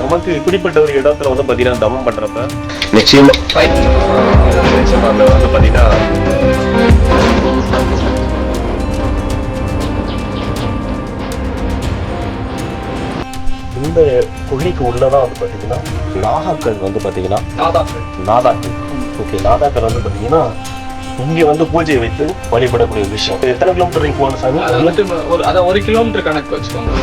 நமக்கு இப்படிப்பட்ட ஒரு இடத்துல வந்து பாத்தீங்கன்னா தவம் பண்றப்ப நிச்சயமா வந்து பாத்தீங்கன்னா இந்த குழிக்கு உள்ளதான் வந்து பாத்தீங்கன்னா நாகாக்கள் வந்து பாத்தீங்கன்னா நாதாக்கள் ஓகே நாதாக்கள் வந்து பாத்தீங்கன்னா இங்க வந்து பூஜையை வைத்து வழிபடக்கூடிய விஷயம். எத்தனை கிலோமீட்டர் நீங்க போகணும் சாமி? அது 1 கிலோமீட்டர் கணக்கு வச்சுக்கோங்க.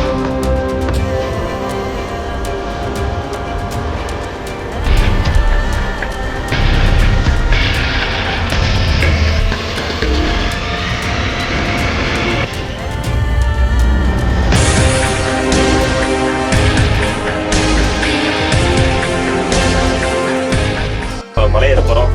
மலையேற போறோம்.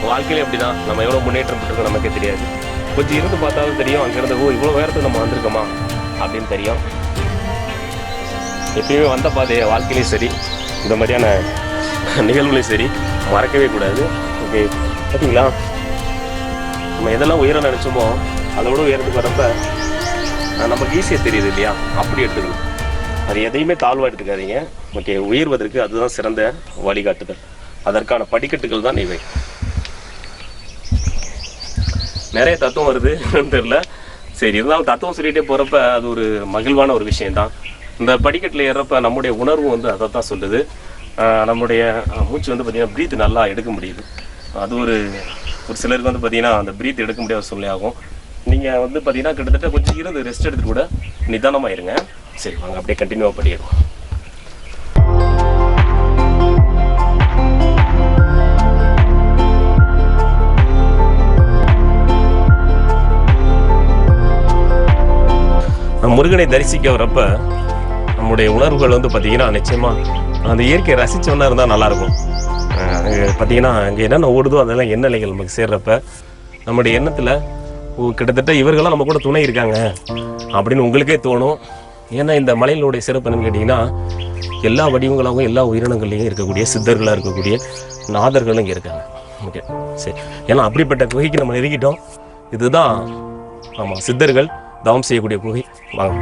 வாழ்க்கையிலே அப்படிதான், நம்ம எவ்வளோ முன்னேற்றம் பெற்றிருக்கோம் நமக்கே தெரியாது. கொஞ்சம் இருந்து பார்த்தாலும் தெரியும், அங்கிருந்து இவ்வளோ உயரத்துக்கு நம்ம வந்திருக்கோமா அப்படின்னு தெரியும். எப்பயுமே வந்த பாதையை வாழ்க்கையிலையும் சரி இந்த மாதிரியான நிகழ்வுலையும் சரி மறக்கவே கூடாது. ஓகே பார்த்தீங்களா, நம்ம எதெல்லாம் உயரம் நினச்சோமோ அதை விட உயரத்துக்கு வரப்ப நமக்கு ஈஸியாக தெரியுது இல்லையா, அப்படி எடுத்துக்கணும். அது எதையுமே தாழ்வாக எடுத்துக்காதீங்க. ஓகே, உயர்வதற்கு அதுதான் சிறந்த வழிகாட்டுதல். அதற்கான படிக்கட்டுகள் தான் இவை. நிறைய தத்துவம் வருதுன்னு தெரியல, சரி இருந்தாலும் தத்துவம் சொல்லிகிட்டே போகிறப்ப அது ஒரு மகிழ்வான ஒரு விஷயந்தான். இந்த படிக்கட்டில் ஏறப்ப நம்முடைய உணர்வு வந்து அதை தான் சொல்லுது. நம்முடைய மூச்சு வந்து பார்த்திங்கன்னா ப்ரீத் நல்லா எடுக்க முடியுது. அது ஒரு சிலருக்கு வந்து பார்த்திங்கன்னா அந்த ப்ரீத் எடுக்க முடியாத சூழ்நிலை ஆகும். நீங்கள் வந்து பார்த்திங்கன்னா கிட்டத்தட்ட கொஞ்சம் இருந்து ரெஸ்ட் எடுத்துட்டு கூட நிதானமாக இருங்க. சரி வாங்க அப்படியே கண்டினியூவாக பண்ணிடுவோம். முருகனை தரிசிக்க வரப்ப நம்முடைய உணர்வுகள் வந்து பார்த்தீங்கன்னா நிச்சயமாக அந்த இயற்கையை ரசித்தவனா இருந்தால் நல்லாயிருக்கும். பார்த்தீங்கன்னா அங்கே என்னென்ன ஓடுதோ அதெல்லாம் எண்ணெய்கள் நமக்கு சேர்றப்ப நம்முடைய எண்ணத்தில் கிட்டத்தட்ட இவர்களாம் நம்ம கூட துணை இருக்காங்க அப்படின்னு உங்களுக்கே தோணும். ஏன்னா இந்த மலையினுடைய சிறப்பு என்னன்னு கேட்டிங்கன்னா எல்லா வடிவங்களாகவும் எல்லா உயிரினங்கள்லையும் இருக்கக்கூடிய சித்தர்களாக இருக்கக்கூடிய நாதர்களும் இங்கே இருக்காங்க. ஓகே சரி, ஏன்னா அப்படிப்பட்ட குகைக்கு நம்ம நெருங்கிட்டோம். இதுதான் ஆமாம் சித்தர்கள் தவம் செய்யக்கூடிய குகை. வாங்க,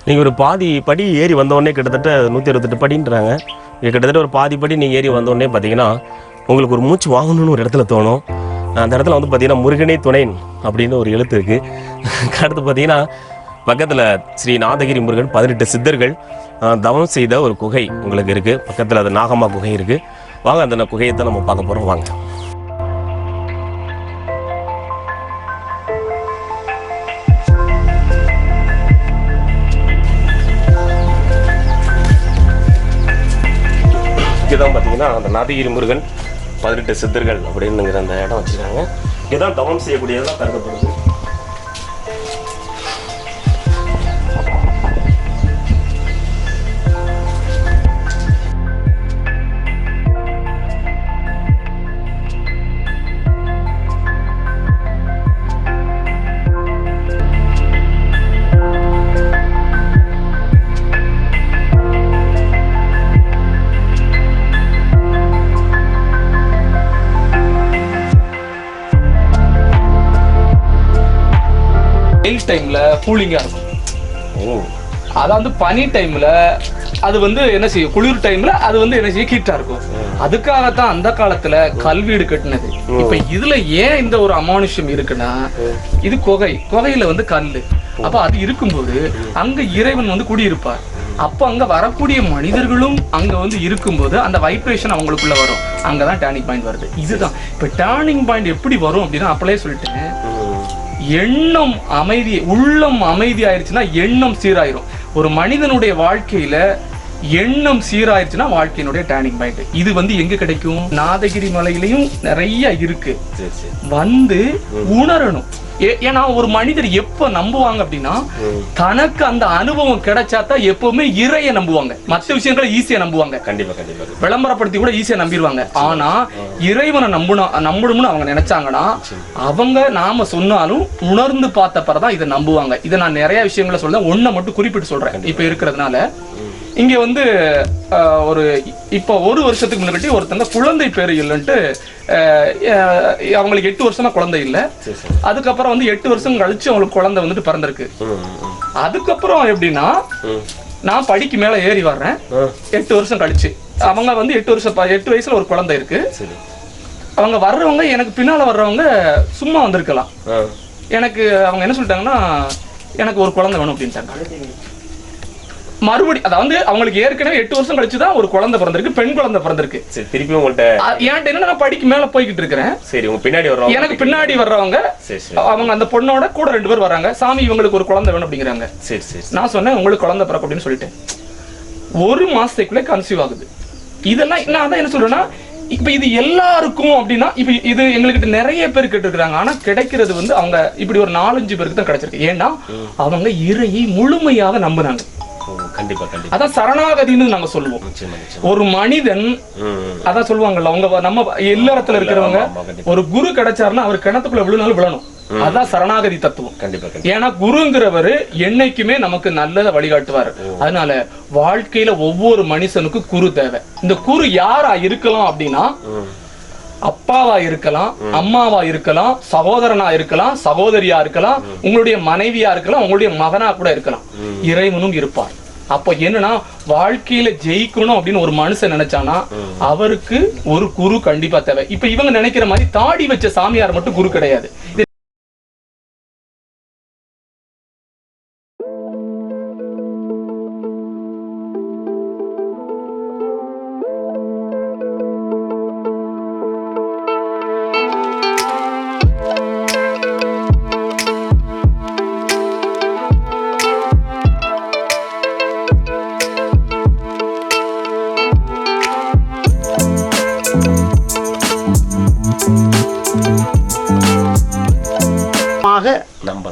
நீங்கள் ஒரு பாதி படி ஏறி வந்தோடனே கிட்டத்தட்ட 168 படின்றாங்க. கிட்டத்தட்ட ஒரு பாதி படி நீங்கள் ஏறி வந்தோடனே பார்த்தீங்கன்னா உங்களுக்கு ஒரு மூச்சு வாங்கணும்னு ஒரு இடத்துல தோணும். அந்த இடத்துல வந்து பார்த்தீங்கன்னா முருகனே துணைன் அப்படின்னு ஒரு எழுத்து இருக்குது. அடுத்து பார்த்தீங்கன்னா பக்கத்தில் ஸ்ரீ நாதகிரி முருகன் 18 சித்தர்கள் தவம் செய்த ஒரு குகை உங்களுக்கு இருக்குது. பக்கத்தில் அது நாகம்மா குகை இருக்குது. வாங்க அந்த குகையை தான் நம்ம பார்க்க போகிறோம். வாங்க. இங்கேதான் பார்த்தீங்கன்னா அந்த நாதகிரி முருகன் 18 சித்தர்கள் அப்படின்னுங்கிற அந்த இடம் வச்சுருக்காங்க. இங்கே தான் தவம் செய்யக்கூடியதெல்லாம் கருதப்படுது. வெயில் டைம்ல கூலிங்கா இருக்கும். அதாவது பனி டைம்ல அது வந்து என்ன செய்யும், குளிர் டைம்ல அது வந்து என்ன செய்யும், ஹீட்டா இருக்கும். அதுக்காகத்தான் அந்த காலத்துல கல்வீடு கட்டினது. இப்ப இதுல ஏன் இந்த ஒரு அமானுஷ்யம் இருக்குன்னா, இது குகையில வந்து கல்லு. அப்ப அது இருக்கும்போது அங்க இறைவன் வந்து குடியிருப்பார். அப்ப அங்க வரக்கூடிய மனிதர்களும் அங்க வந்து இருக்கும்போது அந்த வைப்ரேஷன் அவங்களுக்குள்ள வரும். அங்கதான் டேர்னிங் பாயிண்ட் வருது. இதுதான் இப்ப டேர்னிங் பாயிண்ட் எப்படி வரும் அப்படின்னா, அப்பளே சொல்லிட்டேன், எண்ணம் அமைதி, உள்ளம் அமைதி ஆயிடுச்சுன்னா எண்ணம் சீராயிரும். ஒரு மனிதனுடைய வாழ்க்கையில எண்ணம் சீராயிருச்சுன்னா வாழ்க்கையினுடைய டேர்னிங் பாயிண்ட். இது வந்து எங்க கிடைக்கும்? நாதகிரி மலையிலையும் நிறைய இருக்கு. வந்து உணரணும். ஏன்னா ஒரு மனிதர் எப்ப நம்புவாங்க அப்படின்னா தனக்கு அந்த அனுபவம் கிடைச்சாதான் எப்பவுமே இறைய நம்புவாங்க. மற்ற விஷயங்களை ஈஸியா நம்புவாங்க. விளம்பரப்படுத்தி கூட ஈஸியா நம்பிடுவாங்க. ஆனா இறைவனை நம்பணும்னு அவங்க நினைச்சாங்கன்னா அவங்க நாம சொன்னாலும் உணர்ந்து பார்த்த பிறதான் இதை நம்புவாங்க. இதை நான் நிறைய விஷயங்களை சொல்றேன், ஒன்ன மட்டும் குறிப்பிட்டு சொல்றேன். இப்ப இருக்கிறதுனால இங்க வந்து இப்போ ஒரு வருஷத்துக்கு முன்னாடி ஒருத்தங்க குழந்தை பேரு இல்லைன்ட்டு அவங்களுக்கு 8 வருஷமா குழந்தை இல்லை. அதுக்கப்புறம் வந்து 8 வருஷம் கழிச்சு அவங்களுக்கு குழந்தை வந்துட்டு பிறந்திருக்கு. அதுக்கப்புறம் எப்படின்னா நான் படிக்கு மேல ஏறி வர்றேன் 8 வருஷம் கழிச்சு. அவங்க வந்து 8 வயசுல ஒரு குழந்தை இருக்கு. அவங்க வர்றவங்க எனக்கு பின்னால வர்றவங்க சும்மா வந்திருக்கலாம். எனக்கு அவங்க என்ன சொல்லிட்டாங்கன்னா எனக்கு ஒரு குழந்தை வேணும் அப்படின்ட்டாங்க. மறுபடி அதாவது அவங்களுக்கு ஏற்கனவே 8 வருஷம் கழிச்சுதான் ஒரு குழந்தை பிறந்திருக்கு, பெண் குழந்தை பிறந்திருக்கு. திருப்பி உங்கள்ட்ட என்கிட்ட என்ன நான் படிக்கு மேல போய்கிட்டு இருக்கிறேன். சரி, உங்க பின்னாடி வர்றவங்க, எனக்கு பின்னாடி வர்றவங்க அவங்க அந்த பொண்ணோட கூட 2 பேர் வராங்க. சாமி இவங்களுக்கு ஒரு குழந்தை வேணும் அப்படிங்கிறாங்க. நான் சொன்னேன் உங்களுக்கு குழந்தை பிறக்கும் அப்படின்னு சொல்லிட்டேன். 1 மாசத்துக்குள்ளே கன்சீவ் ஆகுது. இதெல்லாம் நான் அதான் என்ன சொல்றேன்னா இப்ப இது எல்லாருக்கும் அப்படின்னா இப்ப இது எங்ககிட்ட நிறைய பேர் கேட்டு இருக்காங்க. ஆனா கிடைக்கிறது வந்து அவங்க இப்படி ஒரு 4-5 பேருக்கு தான் கிடைச்சிருக்கு. ஏன்னா அவங்க இறையை முழுமையாக நம்புனாங்க. அதான் சரணாகதின்னு நாங்க சொல்லுவோம். ஒரு மனிதன் அதான் சொல்லுவாங்கல்ல, அவங்க நம்ம இல்லறத்துல இருக்கிறவங்க ஒரு குரு கிடைச்சாருன்னா அவர் கிணத்துக்குள்ள விழுனாலும் விழணும். அதான் சரணாகதி தத்துவம். ஏன்னா குருங்கிறவரு என்னைக்குமே நமக்கு நல்லத வழிகாட்டுவார். அதனால வாழ்க்கையில ஒவ்வொரு மனுஷனுக்கும் குரு தேவை. இந்த குரு யாரா இருக்கலாம் அப்படின்னா அப்பாவா இருக்கலாம், அம்மாவா இருக்கலாம், சகோதரனா இருக்கலாம், சகோதரியா இருக்கலாம், உங்களுடைய மனைவியா இருக்கலாம், உங்களுடைய மகனா கூட இருக்கலாம். இறைவனும் இருப்பார். அப்ப என்னன்னா வாழ்க்கையில ஜெயிக்கணும் அப்படின்னு ஒரு மனுஷன் நினைச்சானா அவருக்கு ஒரு குரு கண்டிப்பா தேவை. இப்ப இவங்க நினைக்கிற மாதிரி தாடி வச்ச சாமியார் மட்டும் குரு கிடையாது.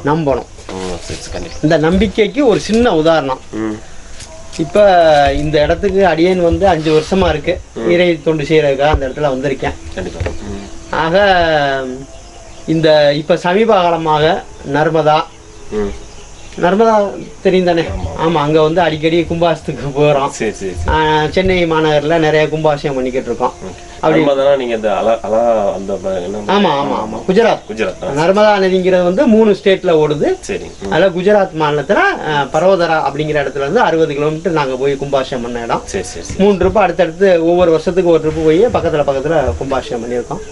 நம்பணும். இந்த நம்பிக்கைக்கு ஒரு சின்ன உதாரணம். இப்ப இந்த இடத்துக்கு அடியேன் வந்து 5 வருஷமா இருக்கு. இறை தொண்டு செய்யறதுக்காக அந்த இடத்துல வந்திருக்கேன். ஆக இந்த இப்ப சமீப காலமாக நர்மதா தெரியும் தானே? ஆமா, அங்க வந்து அடிக்கடி கும்பாசத்துக்கு போறோம். சென்னை மாநகர்ல நிறைய கும்பாசியம் பண்ணிக்கிட்டு இருக்கோம். ஆமா ஆமா ஆமா குஜராத் நர்மதா நதிங்கிறது வந்து 3 ஸ்டேட்ல ஓடுது. அதுல குஜராத் மாநிலத்துல பரோதரா அப்படிங்கிற இடத்துல வந்து 60 கிலோமீட்டர் நாங்க போய் கும்பாசியம் பண்ண இடம். 3 ட்ரிப்பு அடுத்தடுத்து ஒவ்வொரு வருஷத்துக்கு ஒரு ட்ரிப்பு போய் பக்கத்துல கும்பாசியம் பண்ணியிருக்கோம்.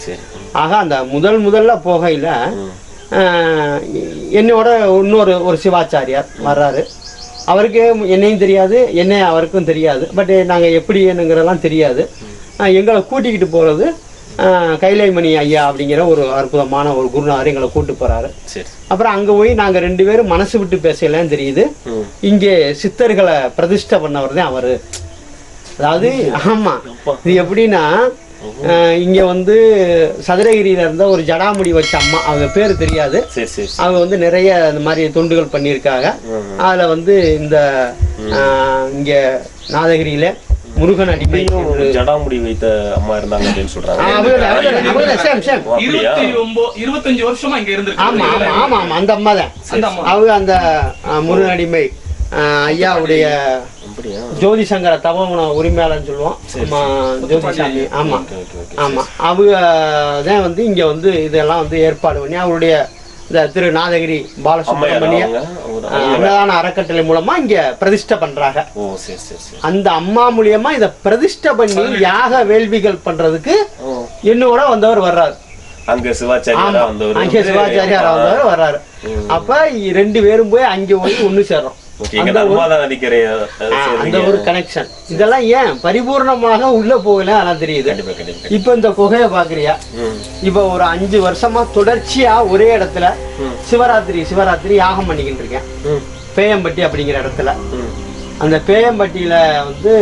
ஆக அந்த முதல்ல போகையில என்னோட இன்னொரு சிவாச்சாரியார் வர்றாரு. அவருக்கு என்னையும் தெரியாது, என்ன அவருக்கும் தெரியாது. பட் நாங்கள் எப்படி என்னங்கிறதெல்லாம் தெரியாது. எங்களை கூட்டிக்கிட்டு போகிறது கைலைமணி ஐயா அப்படிங்கிற ஒரு அற்புதமான ஒரு குருநாதர் எங்களை கூட்டு போகிறாரு. அப்புறம் அங்கே போய் நாங்கள் 2 பேரும் மனசு விட்டு பேசலாம் தெரியுது. இங்கே சித்தர்களை பிரதிஷ்டை பண்ணவர் தான் அவர். அதாவது ஆமாம், இது எப்படின்னா இங்க வந்து சதுரகிரியில இருந்த ஒரு ஜடாமுடி வச்ச அம்மா, அவங்க பேரு தெரியாது. அவங்க வந்து நிறைய இந்த மாதிரி தொண்டுகள் பண்ணியிருக்காங்க. அதுல வந்து இந்த இங்க நாதகிரியில முருகன் அடிமை ஜடாமுடி வைத்த அம்மா இருந்தாங்க அப்படின்னு சொல்றாங்க. 25 வருஷமா இங்க இருந்து. ஆமா ஆமா ஆமா, அந்த அம்மா தான். அவங்க அந்த முருகன் அடிமை ஐயாவுடைய ஜோதி சங்கர தவ உரிமையாளர்னு சொல்லுவோம். ஜோதிசாமி. ஆமா ஆமா, அவங்க தான் வந்து இங்க வந்து இதெல்லாம் வந்து ஏற்பாடு பண்ணி அவருடைய இந்த திரு நாதகிரி பாலசுப்ரமணிய அன்னதான அறக்கட்டளை மூலமா இங்க பிரதிஷ்டை பண்றாங்க. அந்த அம்மா மூலியமா இத பிரதிஷ்டை பண்ணி யாக வேள்விகள் பண்றதுக்கு என்னோட வந்தவர் வர்றாரு. அங்க சிவாச்சாரியாரா வந்தவர் வர்றாரு. அப்ப 2 பேரும் போய் அங்க போய் ஒண்ணு சேர்றோம். அந்த ஒரு கனெக்ஷன். இதெல்லாம் ஏன் பரிபூர்ணமாக உள்ள போகல அதான் தெரியுது. இப்ப இந்த குகையை பாக்குறியா? இப்ப ஒரு 5 வருஷமா தொடர்ச்சியா ஒரே இடத்துல சிவராத்திரி யாகம் பண்ணிக்கிட்டு இருக்கேன். பேயம்பட்டி அப்படிங்கிற இடத்துல. அந்த பேயம்பட்டியில் வந்து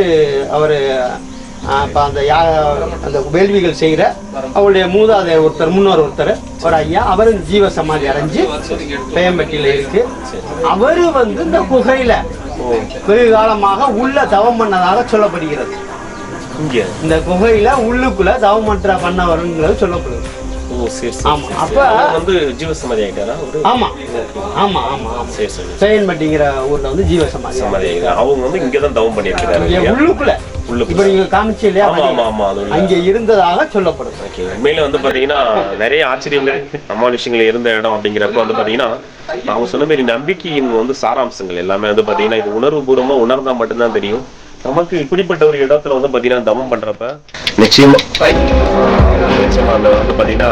அவர் இப்போ அந்த வேள்விகள் செய்கிற அவருடைய மூதாதையர் ஒருத்தர் முன்னோர் ஒருத்தர் ஒரு ஐயா அவர் ஜீவ சமாதி அடைஞ்சு பேயம்பட்டியில் இருக்கு. அவரு வந்து இந்த குகையில வெகு காலமாக உள்ள தவம் பண்ணதாக சொல்லப்படுகிறது. இந்த குகையில உள்ளுக்குள்ள தவம் பண்ணவருங்கிறது சொல்லப்படுது. ஆமா, அப்ப வந்து ஜீவசமாதி ஆயிட்டாரா? ஆமா ஆமா ஆமா ஆமா. பேயம்பட்டிங்கிற ஊர்ல வந்து ஜீவ சமாதி அவங்க வந்து இங்கதான் தவம் பண்ணியிருக்காங்க உள்ளுக்குள்ள. இப்ப நீங்க காமிச்சு இல்லையா, அங்க இருந்ததாக சொல்லப்படுது. உண்மையில வந்து பாத்தீங்கன்னா நிறைய ஆச்சரியங்கள் அமானுஷங்கள் இருந்த இடம் அப்படிங்கிறப்ப வந்து பாத்தீங்கன்னா அவங்க சொன்ன மாதிரி நம்பிக்கையின் வந்து சாராம்சங்கள் எல்லாமே வந்து பாத்தீங்கன்னா இது உணர்வு பூர்வமா உணர்ந்தா மட்டும்தான் தெரியும். நமக்கு இப்படிப்பட்ட ஒரு இடத்துல வந்து பாத்தீங்கன்னா தவம் பண்றப்ப நிச்சயமா அந்த வந்து பாத்தீங்கன்னா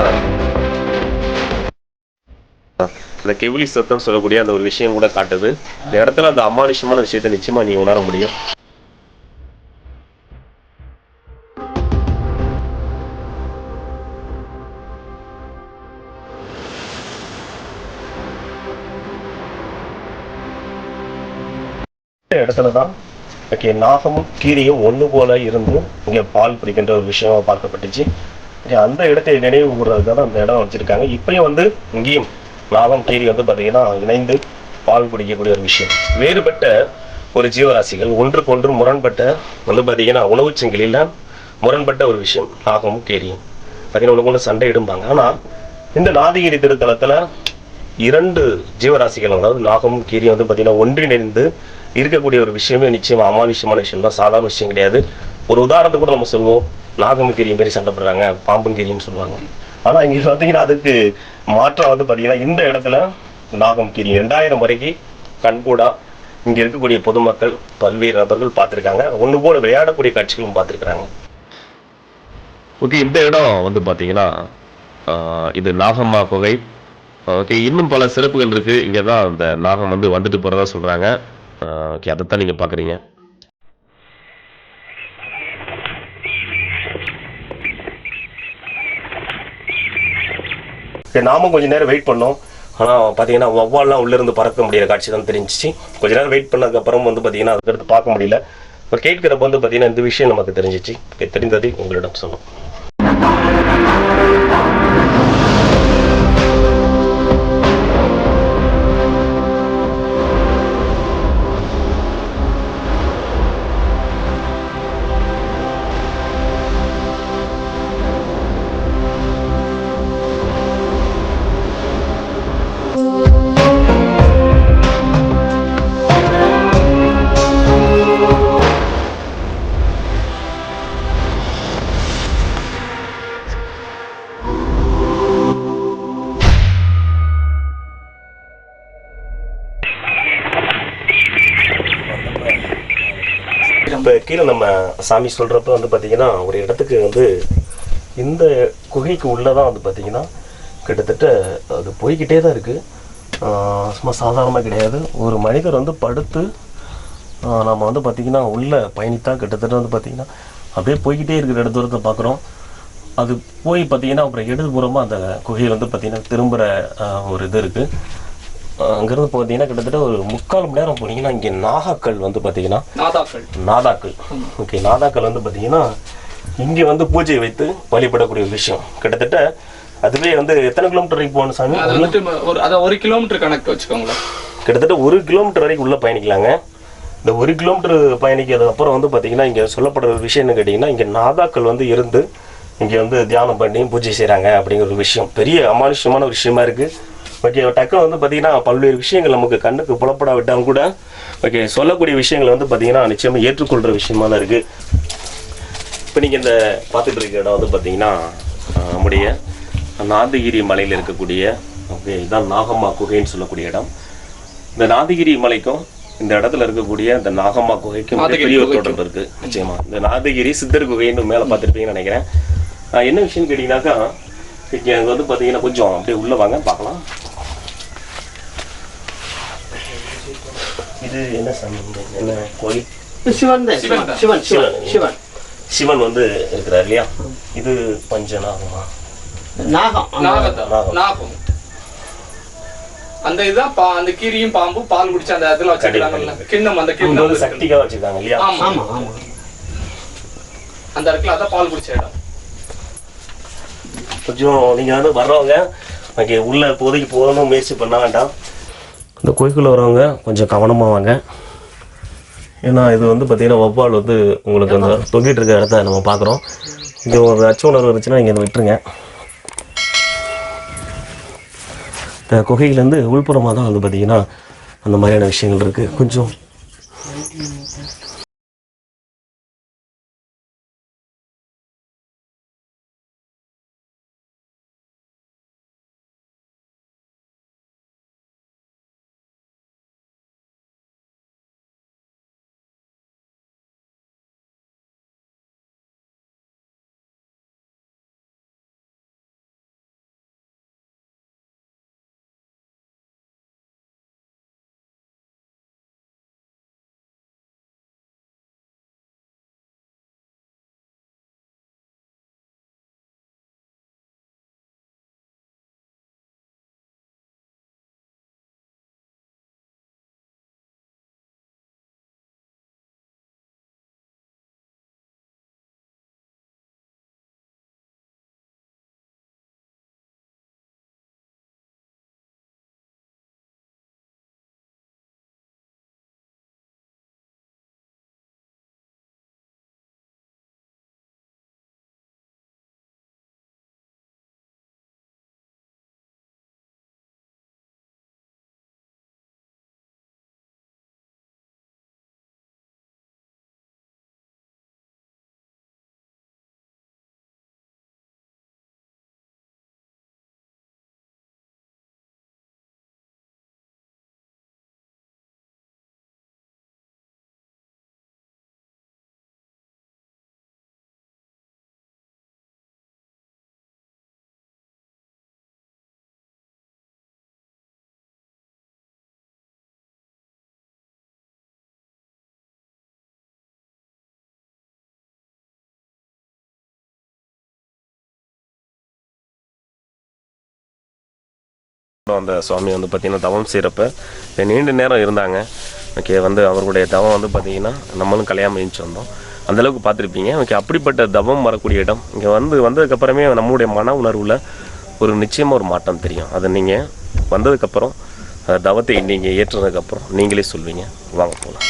அந்த கெவிலி சத்தம் சொல்லக்கூடிய அந்த ஒரு விஷயம் கூட காட்டுது. இந்த இடத்துல அந்த அமானுஷமான விஷயத்தை நிச்சயமா நீ உணர முடியும். இடத்துலதான் நாகமும் கீரியும் ஒண்ணு போல இருந்து இங்க பால் பிடிக்கின்ற ஒரு விஷயமா பார்க்கப்பட்டுச்சு. அந்த இடத்தை நினைவு கூறுறதுக்காக அந்த இடம் வச்சிருக்காங்க. இப்பயும் வந்து இங்கேயும் நாகம் கீரி வந்து பாத்தீங்கன்னா இணைந்து பால் பிடிக்கக்கூடிய ஒரு விஷயம். வேறுபட்ட ஒரு ஜீவராசிகள் ஒன்றுக்கு ஒன்று முரண்பட்ட வந்து பாத்தீங்கன்னா உணவு சங்கிலியில முரண்பட்ட ஒரு விஷயம் நாகமும் கீரியும் பாத்தீங்கன்னா உனக்கு ஒன்று சண்டை இடும்பாங்க. ஆனா இந்த நாதகிரி திருத்தலத்துல 2 ஜீவராசிகள் அதாவது நாகமும் கீரியும் வந்து பாத்தீங்கன்னா ஒன்றிணைந்து இருக்கக்கூடிய ஒரு விஷயமே நிச்சயமா அமானுஷமான விஷயம் தான், சாதாரண விஷயம் கிடையாது. ஒரு உதாரணத்துக்கு கூட நம்ம சொல்லுவோம், நாகமும் கீரியும் மாரி சண்டை போடுறாங்க, பாம்பும் கீரியும் சொல்லுவாங்க. ஆனா இங்க பாத்தீங்கன்னா அதுக்கு மாற்றம் வந்து பாத்தீங்கன்னா இந்த இடத்துல நாகம் கீரி 2000 வரைக்கும் கண்கூடா இங்க இருக்கக்கூடிய பொதுமக்கள் பல்வேறு நபர்கள் பார்த்திருக்காங்க. ஒண்ணு போல விளையாடக்கூடிய காட்சிகளும் பார்த்திருக்கிறாங்க. ஓகே, இந்த இடம் வந்து பாத்தீங்கன்னா இது நாகம்மா குகை. ஓகே, இன்னும் பல சிறப்புகள் இருக்கு. இங்கதான் அந்த நாகம் வந்து வந்துட்டு போறதா சொல்றாங்க. ஓகே, அதைத்தான் நீங்க பாக்குறீங்க. நாமும் கொஞ்ச நேரம் வெயிட் பண்ணோம். ஆனா பாத்தீங்கன்னா வவ்வால்லாம் உள்ள இருந்து பறக்க முடியாத காட்சி தான் தெரிஞ்சிச்சு. கொஞ்ச நேரம் வெயிட் பண்ணதுக்கு அப்புறம் வந்து பாத்தீங்கன்னா அதுக்கடுத்து பார்க்க முடியல. கேட்கிறப்ப வந்து பாத்தீங்கன்னா இந்த விஷயம் நமக்கு தெரிஞ்சிச்சு. தெரிந்ததை உங்களிடம் சொன்னோம். இப்போ கீழே நம்ம சாமி சொல்கிறப்ப வந்து பார்த்திங்கன்னா ஒரு இடத்துக்கு வந்து இந்த குகைக்கு உள்ளே தான் வந்து பார்த்திங்கன்னா கிட்டத்தட்ட அது போய்கிட்டே தான் இருக்குது. சும்மா சாதாரணமாக கிடையாது. ஒரு மனிதர் வந்து படுத்து நம்ம வந்து பார்த்திங்கன்னா உள்ளே பயணித்தா கிட்டத்தட்ட வந்து பார்த்திங்கன்னா அப்படியே போய்கிட்டே இருக்கிற தூரத்தை பார்க்குறோம். அது போய் பார்த்திங்கன்னா அப்புறம் இடதுபுறமாக அந்த குகையில் வந்து பார்த்திங்கன்னா திரும்புகிற ஒரு இது இருக்குது. அங்கிருந்து பார்த்தீங்கன்னா கிட்டத்தட்ட ஒரு 3/4 மணி நேரம் போனீங்கன்னா இங்கே நாகாக்கள் வந்து பார்த்தீங்கன்னா நாதாக்கள் ஓகே, நாதாக்கள் வந்து பார்த்தீங்கன்னா இங்கே வந்து பூஜை வைத்து வழிபடக்கூடிய ஒரு விஷயம். கிட்டத்தட்ட அதுவே வந்து எத்தனை கிலோமீட்டர் வரைக்கும் போகணும் சாமி? 1 கிலோமீட்டர் கணக்கு வச்சுக்கோங்களேன். கிட்டத்தட்ட 1 கிலோமீட்டர் வரைக்கும் உள்ள பயணிக்கலாங்க. இந்த 1 கிலோமீட்டர் பயணிக்கிறதுக்கு அப்புறம் வந்து பார்த்தீங்கன்னா இங்கே சொல்லப்படுற ஒரு விஷயம் என்ன கேட்டிங்கன்னா, இங்கே நாதாக்கள் வந்து இருந்து இங்கே வந்து தியானம் பண்ணி பூஜை செய்கிறாங்க அப்படிங்கிற ஒரு விஷயம் பெரிய அமானுஷமான ஒரு விஷயமா இருக்குது. ஓகே, டக்குனு வந்து பார்த்தீங்கன்னா பல்வேறு விஷயங்கள் நமக்கு கண்ணுக்கு புலப்பட விட்டாலும் கூட ஓகே சொல்லக்கூடிய விஷயங்கள் வந்து பார்த்தீங்கன்னா நிச்சயமாக ஏற்றுக்கொள்கிற விஷயமா தான் இருக்குது. இப்போ நீங்கள் இந்த பார்த்துட்டு இருக்க இடம் வந்து பார்த்தீங்கன்னா நம்முடைய நாதகிரி மலையில் இருக்கக்கூடிய ஓகே இதுதான் நாகம்மா குகைன்னு சொல்லக்கூடிய இடம். இந்த நாதகிரி மலைக்கும் இந்த இடத்துல இருக்கக்கூடிய இந்த நாகம்மா குகைக்கும் பெரிய ஒரு தொடர்பு இருக்கு. நிச்சயமா இந்த நாதகிரி சித்தர் குகைன்னு மேலே பார்த்துருப்பீங்கன்னு நினைக்கிறேன். என்ன விஷயம்னு கேட்டீங்கன்னாக்கா இங்கே அங்கே வந்து பார்த்தீங்கன்னா கொஞ்சம் அப்படியே உள்ள வாங்க பார்க்கலாம். இது என்ன சாமி? என்ன கோயில்? சிவன் வந்து இருக்கிறார் இல்லையா? இது பஞ்சநாகமா? நாகம். அந்த இதுதான் அந்த கீரியும் பாம்பு பால் குடிச்சு அந்த இதுல வச்சிருக்காங்கல்ல கிண்ணம், அந்த இது கிண்ணம் வந்து சக்திக்காக வச்சிருக்காங்க இல்லையா? ஆமா ஆமா ஆமா. அந்த இடத்துல அதான் பால் குடிச்ச இடம். கொஞ்சம் நீங்கள் வந்து வர்றவங்க ஓகே உள்ள இப்போதைக்கு போகணும் முயற்சி பண்ண வேண்டாம். இந்த கோயிலுக்குள்ள வரவங்க கொஞ்சம் கவனமாக வாங்க. ஏன்னா இது வந்து பார்த்தீங்கன்னா வவ்வால் வந்து உங்களுக்கு அந்த தொங்கிட்டு இருக்க இடத்த நம்ம பார்க்குறோம். இங்கே ஒரு அச்ச உணர்வு இருந்துச்சுன்னா இங்கே விட்டுருங்க. இந்த குகையிலேருந்து உள்புறமாக தான் வந்து பார்த்தீங்கன்னா அந்த மாதிரியான விஷயங்கள் இருக்குது. கொஞ்சம் அந்த சுவாமி வந்து பார்த்தீங்கன்னா தவம் செய்கிறப்ப நீண்ட நேரம் இருந்தாங்க. ஓகே வந்து அவர்களுடைய தவம் வந்து பார்த்தீங்கன்னா நம்மளும் கல்யாணம் எழுந்து வந்தோம். அந்தளவுக்கு பார்த்துருப்பீங்க. ஓகே அப்படிப்பட்ட தவம் வரக்கூடிய இடம் இங்கே வந்ததுக்கப்புறமே நம்மளுடைய மன உணர்வில் ஒரு நிச்சயமாக ஒரு மாற்றம் தெரியும். அது நீங்கள் வந்ததுக்கப்புறம் தவத்தை நீங்கள் ஏற்றுனதுக்கப்புறம் நீங்களே சொல்வீங்க. வாங்க போகலாம்.